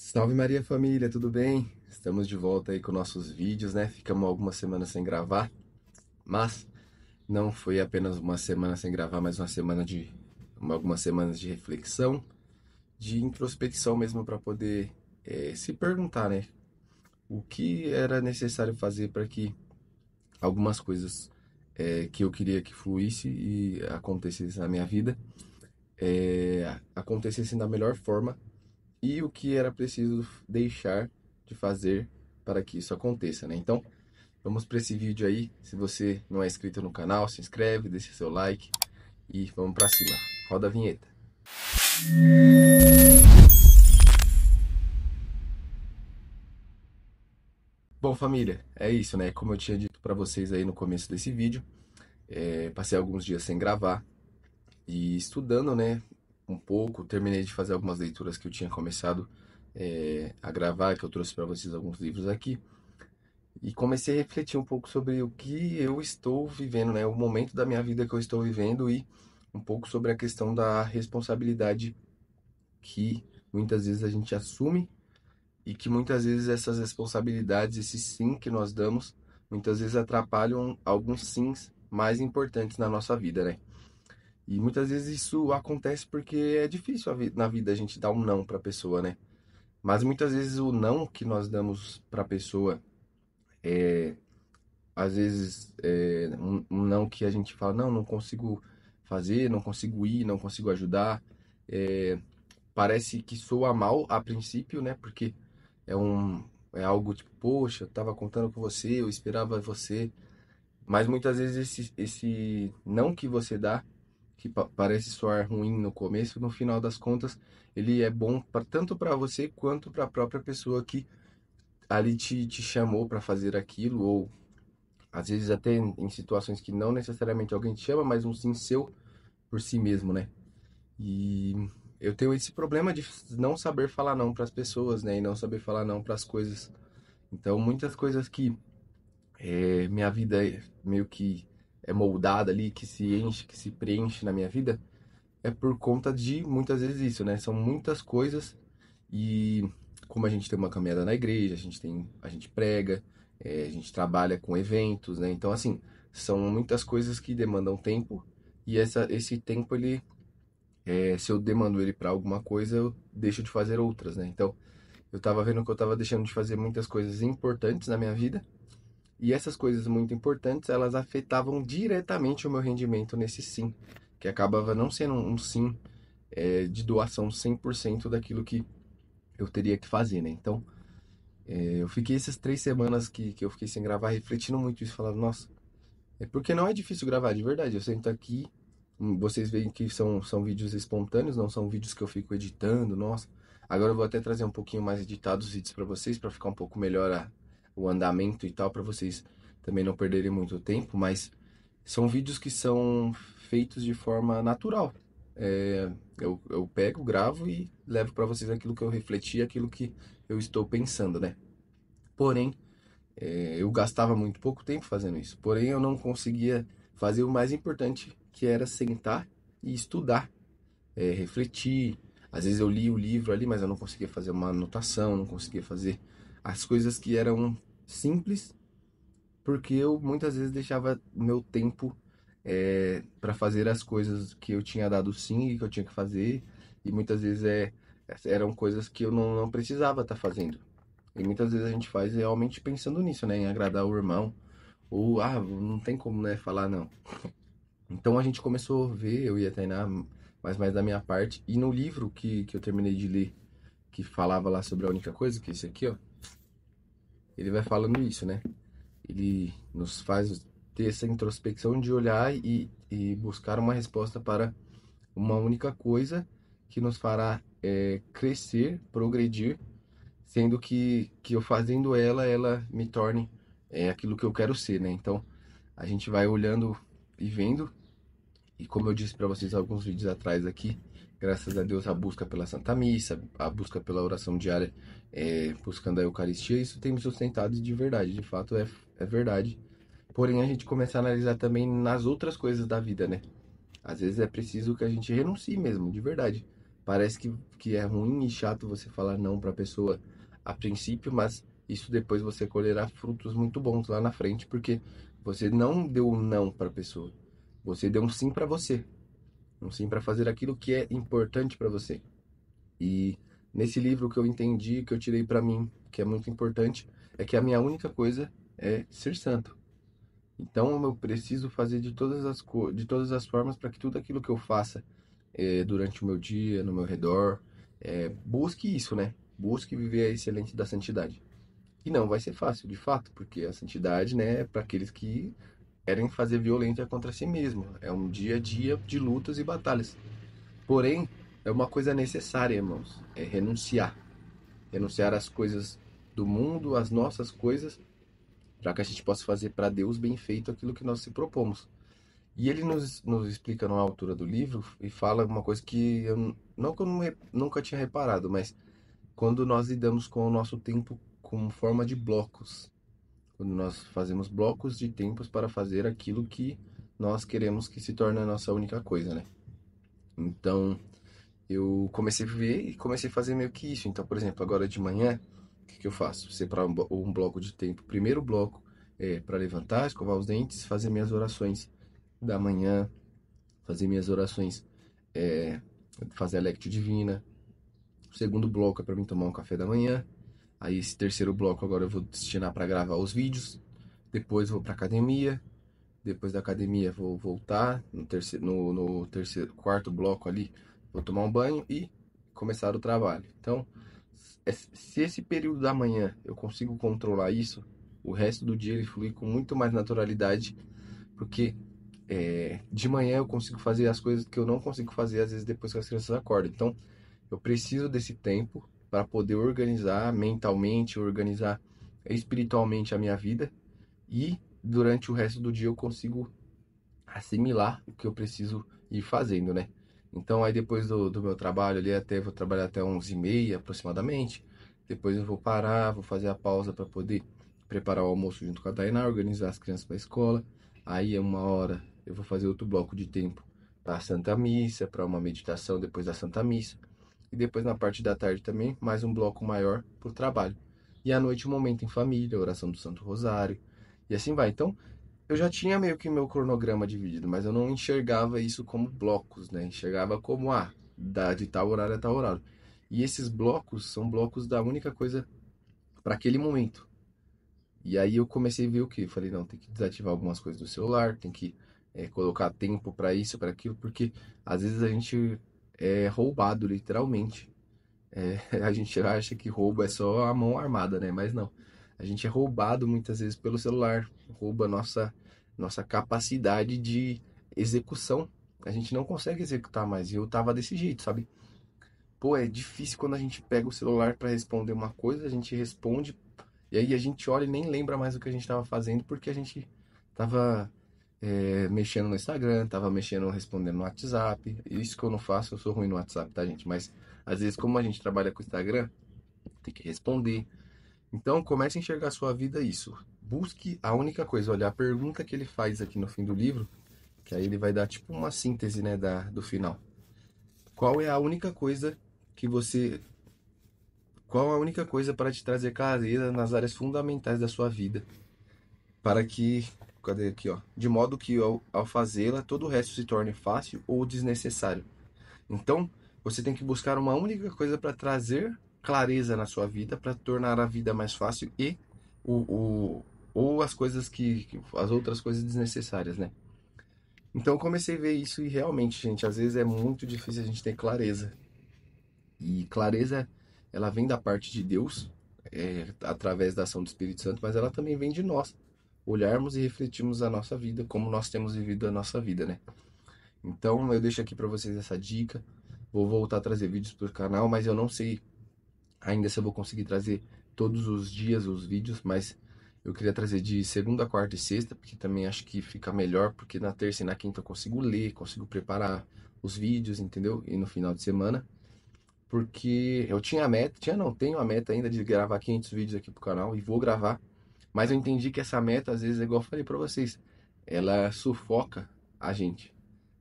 Salve Maria família, tudo bem? Estamos de volta aí com nossos vídeos, né? Ficamos algumas semanas sem gravar, mas não foi apenas uma semana sem gravar, mas algumas semanas de reflexão, de introspecção mesmo para poder se perguntar, né? O que era necessário fazer para que algumas coisas que eu queria que fluísse e acontecesse na minha vida acontecessem da melhor forma e o que era preciso deixar de fazer para que isso aconteça, né? Então, vamos para esse vídeo aí. Se você não é inscrito no canal, se inscreve, deixa seu like e vamos para cima. Roda a vinheta. Bom, família, é isso, né? Como eu tinha dito para vocês aí no começo desse vídeo, passei alguns dias sem gravar e estudando, né? Um pouco, terminei de fazer algumas leituras que eu tinha começado a gravar, que eu trouxe para vocês alguns livros aqui. E comecei a refletir um pouco sobre o que eu estou vivendo, né? O momento da minha vida que eu estou vivendo e um pouco sobre a questão da responsabilidade que muitas vezes a gente assume e que muitas vezes essas responsabilidades, esse sim que nós damos, muitas vezes atrapalham alguns sims mais importantes na nossa vida, né? E muitas vezes isso acontece porque é difícil na vida a gente dar um não para a pessoa, né? Mas muitas vezes o não que nós damos para a pessoa às vezes um não que a gente fala, não, não consigo fazer, não consigo ir, não consigo ajudar. É, parece que soa mal a princípio, né? Porque é algo tipo, poxa, eu tava contando com você, eu esperava você. Mas muitas vezes esse não que você dá, que parece soar ruim no começo, no final das contas, ele é bom tanto para você quanto para a própria pessoa que ali te chamou para fazer aquilo, ou às vezes até em situações que não necessariamente alguém te chama, mas um sim seu por si mesmo, né? E eu tenho esse problema de não saber falar não para as pessoas, né? E não saber falar não para as coisas. Então, muitas coisas que minha vida meio que é moldada ali, que se enche, que se preenche na minha vida, é por conta de muitas vezes isso, né? São muitas coisas e como a gente tem uma caminhada na igreja, a gente prega, a gente trabalha com eventos, né? Então, assim, são muitas coisas que demandam tempo e esse tempo, se eu demando ele para alguma coisa, eu deixo de fazer outras, né? Então, eu tava vendo que eu tava deixando de fazer muitas coisas importantes na minha vida e essas coisas muito importantes, elas afetavam diretamente o meu rendimento nesse sim, que acabava não sendo um sim de doação 100% daquilo que eu teria que fazer, né? Então, eu fiquei essas 3 semanas que eu fiquei sem gravar, refletindo muito isso, falando, nossa, porque não é difícil gravar, de verdade. Eu sento aqui, vocês veem que são vídeos espontâneos, não são vídeos que eu fico editando, nossa. Agora eu vou até trazer um pouquinho mais editados os vídeos para vocês, para ficar um pouco melhor o andamento e tal, para vocês também não perderem muito tempo, mas são vídeos que são feitos de forma natural. Eu pego, gravo e levo para vocês aquilo que eu refleti, aquilo que eu estou pensando, né? Porém, eu gastava muito pouco tempo fazendo isso. Porém, eu não conseguia fazer o mais importante, que era sentar e estudar, refletir. Às vezes eu li o livro ali, mas eu não conseguia fazer uma anotação, não conseguia fazer as coisas que eram simples, porque eu muitas vezes deixava meu tempo para fazer as coisas que eu tinha dado sim e que eu tinha que fazer, e muitas vezes eram coisas que eu não precisava estar fazendo. E muitas vezes a gente faz realmente pensando nisso, né? Em agradar o irmão. Ou, não tem como, né, falar não. Então a gente começou a ver, eu e a Tainá, mas mais da minha parte. E no livro que eu terminei de ler, que falava lá sobre a única coisa, que é esse aqui, ó. Ele vai falando isso, né? Ele nos faz ter essa introspecção de olhar e buscar uma resposta para uma única coisa que nos fará crescer, progredir, sendo que eu fazendo ela me torne aquilo que eu quero ser, né? Então a gente vai olhando e vendo, e como eu disse para vocês alguns vídeos atrás aqui, graças a Deus a busca pela Santa Missa, a busca pela oração diária, buscando a Eucaristia, isso tem me sustentado de verdade, de fato é verdade. Porém a gente começa a analisar também nas outras coisas da vida, né? Às vezes é preciso que a gente renuncie mesmo, de verdade. Parece que é ruim e chato você falar não para a pessoa a princípio, mas isso depois você colherá frutos muito bons lá na frente, porque você não deu um não para a pessoa, você deu um sim para você, um sim para fazer aquilo que é importante para você. E nesse livro que eu entendi, que eu tirei para mim, que é muito importante, é que a minha única coisa é ser santo. Então eu preciso fazer de todas as formas para que tudo aquilo que eu faça durante o meu dia, no meu redor, busque isso, né? Busque viver a excelência da santidade. E não vai ser fácil, de fato, porque a santidade, né, é para aqueles que querem fazer violência contra si mesmo. É um dia a dia de lutas e batalhas. Porém, é uma coisa necessária, irmãos, é renunciar. Renunciar às coisas do mundo, às nossas coisas, para que a gente possa fazer para Deus bem feito aquilo que nós se propomos. E ele nos explica numa altura do livro e fala uma coisa que eu, não que eu nunca tinha reparado, mas quando nós lidamos com o nosso tempo como forma de blocos, quando nós fazemos blocos de tempos para fazer aquilo que nós queremos que se torne a nossa única coisa, né? Então, eu comecei a ver e comecei a fazer meio que isso. Então, por exemplo, agora de manhã, o que que eu faço? Separar um bloco de tempo. Primeiro bloco é para levantar, escovar os dentes, fazer minhas orações da manhã, fazer minhas orações, é, fazer a Lectio Divina. O segundo bloco é para mim tomar um café da manhã. Aí esse terceiro bloco agora eu vou destinar para gravar os vídeos. Depois vou para academia. Depois da academia vou voltar no terceiro, quarto bloco ali, vou tomar um banho e começar o trabalho. Então, se esse período da manhã eu consigo controlar isso, o resto do dia ele flui com muito mais naturalidade, porque de manhã eu consigo fazer as coisas que eu não consigo fazer às vezes depois que as crianças acordam. Então, eu preciso desse tempo para poder organizar mentalmente, organizar espiritualmente a minha vida e durante o resto do dia eu consigo assimilar o que eu preciso ir fazendo, né? Então aí depois do meu trabalho ali, até vou trabalhar até 11h30 aproximadamente. Depois eu vou parar, vou fazer a pausa para poder preparar o almoço junto com a Tainá, organizar as crianças para a escola. Aí é 1 hora eu vou fazer outro bloco de tempo para a Santa Missa, para uma meditação depois da Santa Missa. E depois na parte da tarde também, mais um bloco maior para o trabalho. E à noite um momento em família, oração do Santo Rosário. E assim vai. Então, eu já tinha meio que meu cronograma dividido, mas eu não enxergava isso como blocos, né? Enxergava como, de tal horário a tal horário. E esses blocos são blocos da única coisa para aquele momento. E aí eu comecei a ver o quê? Falei, não, tem que desativar algumas coisas do celular, tem que colocar tempo para isso, para aquilo, porque às vezes a gente é roubado, literalmente. A gente acha que roubo é só a mão armada, né? Mas não. A gente é roubado muitas vezes pelo celular, rouba nossa capacidade de execução. A gente não consegue executar mais. E eu tava desse jeito, sabe? Pô, é difícil quando a gente pega o celular para responder uma coisa, a gente responde, e aí a gente olha e nem lembra mais o que a gente tava fazendo, porque a gente tava mexendo no Instagram, tava mexendo, respondendo no WhatsApp. Isso que eu não faço, eu sou ruim no WhatsApp, tá, gente? Mas às vezes, como a gente trabalha com o Instagram, tem que responder. Então, comece a enxergar a sua vida isso. Busque a única coisa. Olha, a pergunta que ele faz aqui no fim do livro, que aí ele vai dar tipo uma síntese, né, do final. Qual é a única coisa que você. Qual a única coisa para te trazer clareza nas áreas fundamentais da sua vida? Para que. Cadê aqui, ó? De modo que ao fazê-la, todo o resto se torne fácil ou desnecessário. Então, você tem que buscar uma única coisa para trazer clareza na sua vida, para tornar a vida mais fácil e o, o, ou as coisas as outras coisas desnecessárias, né? Então, eu comecei a ver isso e realmente, gente, às vezes é muito difícil a gente ter clareza. E clareza, ela vem da parte de Deus, através da ação do Espírito Santo, mas ela também vem de nós. Olharmos e refletirmos a nossa vida, como nós temos vivido a nossa vida, né? Então eu deixo aqui para vocês essa dica. Vou voltar a trazer vídeos para o canal, mas eu não sei ainda se eu vou conseguir trazer todos os dias os vídeos, mas eu queria trazer de segunda, quarta e sexta, porque também acho que fica melhor, porque na terça e na quinta eu consigo ler, consigo preparar os vídeos, entendeu? E no final de semana, porque eu tinha a meta, não, tenho a meta ainda de gravar 500 vídeos aqui pro canal e vou gravar, mas eu entendi que essa meta às vezes é igual eu falei para vocês, ela sufoca a gente.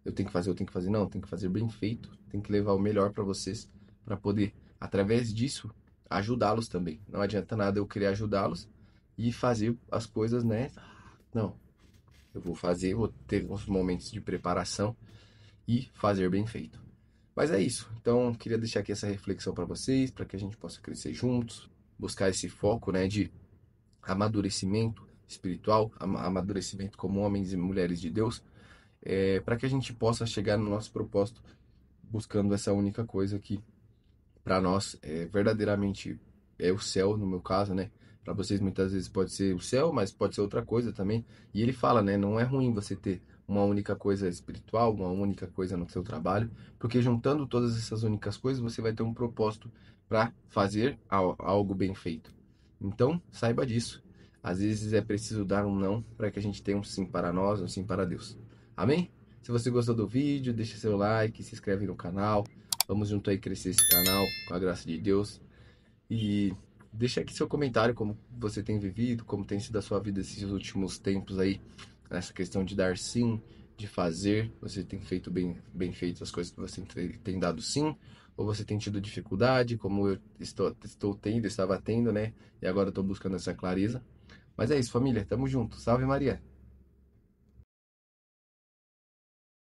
eu tenho que fazer. Não, tem que fazer bem feito, tem que levar o melhor para vocês, para poder, através disso, ajudá-los também. Não adianta nada eu querer ajudá-los e fazer as coisas, né? Não, eu vou fazer, vou ter uns momentos de preparação e fazer bem feito. Mas é isso. Então, queria deixar aqui essa reflexão para vocês, para que a gente possa crescer juntos, buscar esse foco, né, de amadurecimento espiritual, amadurecimento como homens e mulheres de Deus, para que a gente possa chegar no nosso propósito buscando essa única coisa que para nós verdadeiramente é o céu, no meu caso, né? Para vocês muitas vezes pode ser o céu, mas pode ser outra coisa também. E ele fala, né? Não é ruim você ter uma única coisa espiritual, uma única coisa no seu trabalho, porque juntando todas essas únicas coisas você vai ter um propósito para fazer algo bem feito. Então, saiba disso. Às vezes é preciso dar um não para que a gente tenha um sim para nós, um sim para Deus. Amém? Se você gostou do vídeo, deixa seu like, se inscreve no canal. Vamos junto aí crescer esse canal com a graça de Deus. E deixa aqui seu comentário, como você tem vivido, como tem sido a sua vida esses últimos tempos aí, nessa questão de dar sim, de fazer. Você tem feito bem feito as coisas que você tem dado sim, ou você tem tido dificuldade, como eu estou tendo, estava tendo, né? E agora estou buscando essa clareza. Mas é isso, família. Tamo junto. Salve Maria.